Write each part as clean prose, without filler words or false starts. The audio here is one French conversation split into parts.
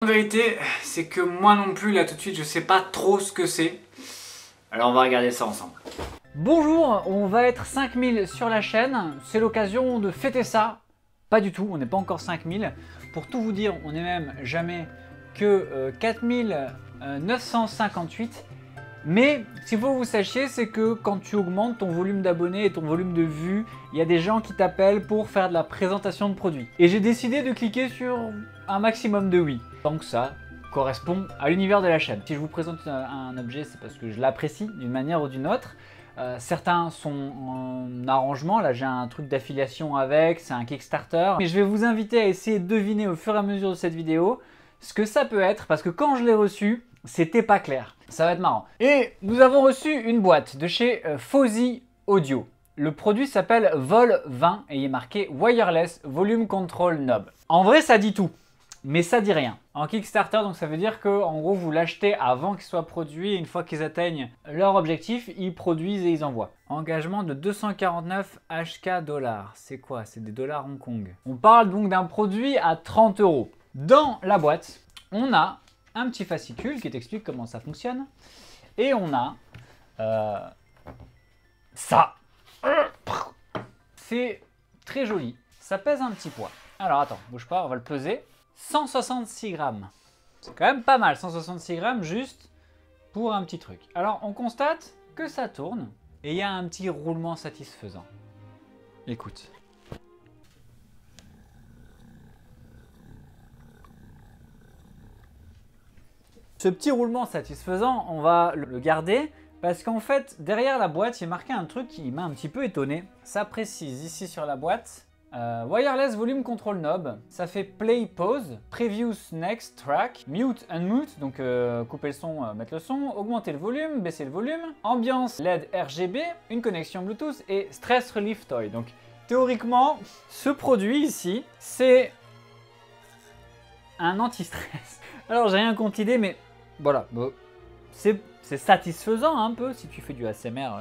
vérité, c'est que moi non plus, là tout de suite, je sais pas trop ce que c'est. Alors on va regarder ça ensemble. Bonjour, on va être 5000 sur la chaîne. C'est l'occasion de fêter ça. Pas du tout, on n'est pas encore 5000. Pour tout vous dire, on n'est même jamais que 4958. Mais ce qu'il faut que vous sachiez, c'est que quand tu augmentes ton volume d'abonnés et ton volume de vues, il y a des gens qui t'appellent pour faire de la présentation de produits. Et j'ai décidé de cliquer sur un maximum de oui. Tant que ça correspond à l'univers de la chaîne. Si je vous présente un objet, c'est parce que je l'apprécie d'une manière ou d'une autre. Certains sont en arrangement, là j'ai un truc d'affiliation avec, c'est un Kickstarter. Mais je vais vous inviter à essayer de deviner au fur et à mesure de cette vidéo ce que ça peut être, parce que quand je l'ai reçu, c'était pas clair. Ça va être marrant. Et nous avons reçu une boîte de chez Fosi Audio. Le produit s'appelle Vol 20 et il est marqué Wireless Volume Control Knob. En vrai, ça dit tout, mais ça dit rien. En Kickstarter, donc ça veut dire que en gros vous l'achetez avant qu'il soit produit et une fois qu'ils atteignent leur objectif, ils produisent et ils envoient. Engagement de 249 HK dollars. C'est quoi? C'est des dollars Hong Kong. On parle donc d'un produit à 30 €. Dans la boîte, on a un petit fascicule qui t'explique comment ça fonctionne. Et on a ça. C'est très joli. Ça pèse un petit poids. Alors attends, bouge pas, on va le peser. 166 grammes. C'est quand même pas mal, 166 grammes juste pour un petit truc. Alors on constate que ça tourne et il y a un petit roulement satisfaisant. Écoute. Ce petit roulement satisfaisant, on va le garder parce qu'en fait, derrière la boîte, il y a marqué un truc qui m'a un petit peu étonné. Ça précise ici sur la boîte, Wireless Volume Control Knob, ça fait Play, Pause, Previous Next Track, Mute, Unmute, donc couper le son, mettre le son, augmenter le volume, baisser le volume, Ambiance LED RGB, une connexion Bluetooth et Stress Relief Toy. Donc théoriquement, ce produit ici, c'est un anti-stress. Alors j'ai rien contre l'idée, mais voilà, bon, c'est satisfaisant un peu si tu fais du ASMR.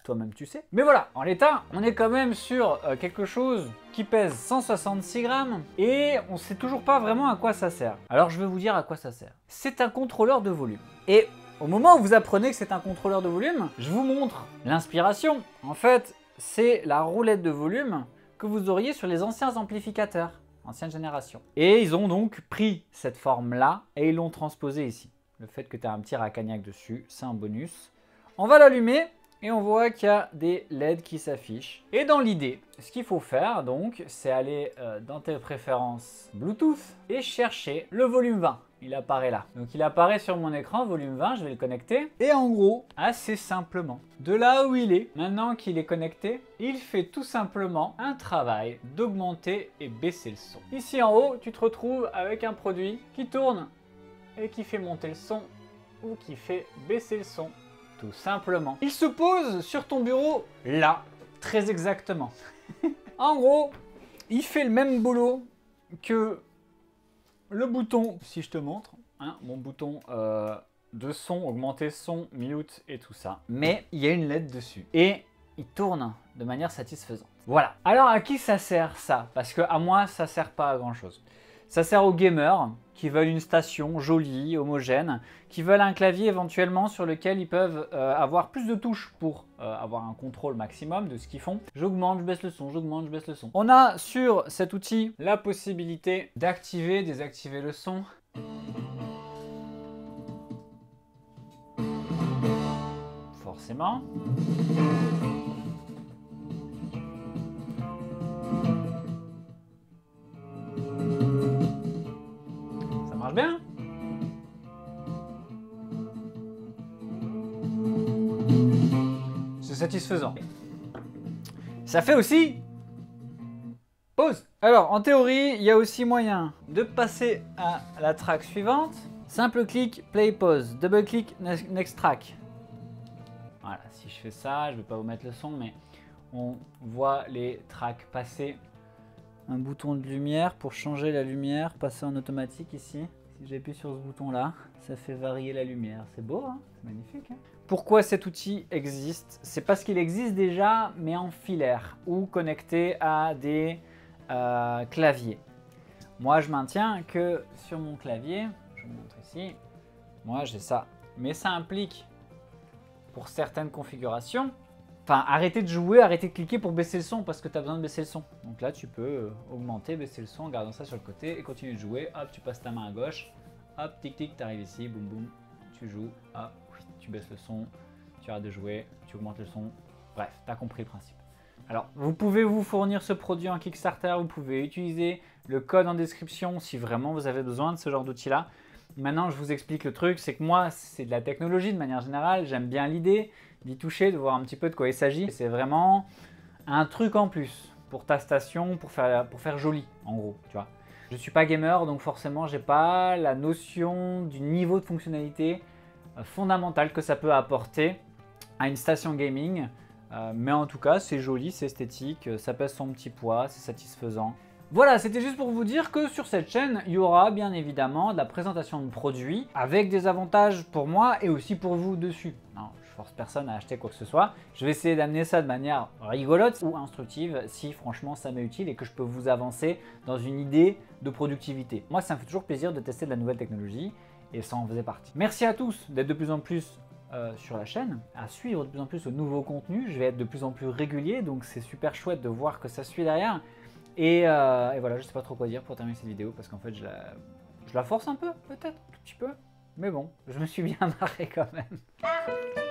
Toi-même tu sais. Mais voilà, en l'état, on est quand même sur quelque chose qui pèse 166 grammes et on sait toujours pas vraiment à quoi ça sert. Alors je vais vous dire à quoi ça sert. C'est un contrôleur de volume. Et au moment où vous apprenez que c'est un contrôleur de volume, je vous montre l'inspiration. En fait, c'est la roulette de volume que vous auriez sur les anciens amplificateurs. Ancienne génération. Et ils ont donc pris cette forme-là et ils l'ont transposée ici. Le fait que tu as un petit racagnac dessus, c'est un bonus. On va l'allumer et on voit qu'il y a des LED qui s'affichent. Et dans l'idée, ce qu'il faut faire donc, c'est aller dans tes préférences Bluetooth et chercher le volume 20. Il apparaît là. Donc il apparaît sur mon écran, volume 20, je vais le connecter. Et en gros, assez simplement, de là où il est, maintenant qu'il est connecté, il fait tout simplement un travail d'augmenter et baisser le son. Ici en haut, tu te retrouves avec un produit qui tourne et qui fait monter le son ou qui fait baisser le son, tout simplement. Il se pose sur ton bureau là, très exactement. En gros, il fait le même boulot que le bouton, si je te montre, hein, mon bouton de son, augmenter son, mute et tout ça. Mais il y a une LED dessus et il tourne de manière satisfaisante. Voilà. Alors à qui ça sert ça? Parce que à moi, ça sert pas à grand chose. Ça sert aux gamers qui veulent une station jolie, homogène, qui veulent un clavier éventuellement sur lequel ils peuvent avoir plus de touches pour avoir un contrôle maximum de ce qu'ils font. J'augmente, je baisse le son, j'augmente, je baisse le son. On a sur cet outil la possibilité d'activer, désactiver le son. Forcément. Ça marche bien. C'est satisfaisant. Ça fait aussi pause. Alors en théorie, il y a aussi moyen de passer à la track suivante. Simple clic, play, pause. Double clic, next track. Voilà, si je fais ça, je ne vais pas vous mettre le son, mais on voit les tracks passer. Un bouton de lumière pour changer la lumière, passer en automatique ici. Si j'appuie sur ce bouton là, ça fait varier la lumière. C'est beau, hein? C'est magnifique. Hein? Pourquoi cet outil existe? C'est parce qu'il existe déjà, mais en filaire ou connecté à des claviers. Moi, je maintiens que sur mon clavier, je vous montre ici, moi j'ai ça. Mais ça implique, pour certaines configurations, enfin, arrêtez de jouer, arrêtez de cliquer pour baisser le son parce que tu as besoin de baisser le son. Donc là, tu peux augmenter, baisser le son en gardant ça sur le côté et continuer de jouer. Hop, tu passes ta main à gauche. Hop, tic tic, tu arrives ici, boum boum, tu joues. Hop, tu baisses le son, tu arrêtes de jouer, tu augmentes le son. Bref, tu as compris le principe. Alors, vous pouvez vous fournir ce produit en Kickstarter, vous pouvez utiliser le code en description si vraiment vous avez besoin de ce genre d'outil-là. Maintenant, je vous explique le truc, c'est que moi, c'est de la technologie de manière générale, j'aime bien l'idée d'y toucher, de voir un petit peu de quoi il s'agit. C'est vraiment un truc en plus pour ta station, pour faire joli, en gros, tu vois. Je ne suis pas gamer, donc forcément, j'ai pas la notion du niveau de fonctionnalité fondamentale que ça peut apporter à une station gaming. Mais en tout cas, c'est joli, c'est esthétique, ça pèse son petit poids, c'est satisfaisant. Voilà, c'était juste pour vous dire que sur cette chaîne, il y aura bien évidemment de la présentation de produits avec des avantages pour moi et aussi pour vous dessus. Non, je force personne à acheter quoi que ce soit. Je vais essayer d'amener ça de manière rigolote ou instructive si franchement ça m'est utile et que je peux vous avancer dans une idée de productivité. Moi, ça me fait toujours plaisir de tester de la nouvelle technologie et ça en faisait partie. Merci à tous d'être de plus en plus sur la chaîne, à suivre de plus en plus de nouveaux contenus. Je vais être de plus en plus régulier, donc c'est super chouette de voir que ça suit derrière. Et voilà, je sais pas trop quoi dire pour terminer cette vidéo parce qu'en fait je la force un peu, peut-être, un tout petit peu. Mais bon, je me suis bien marré quand même.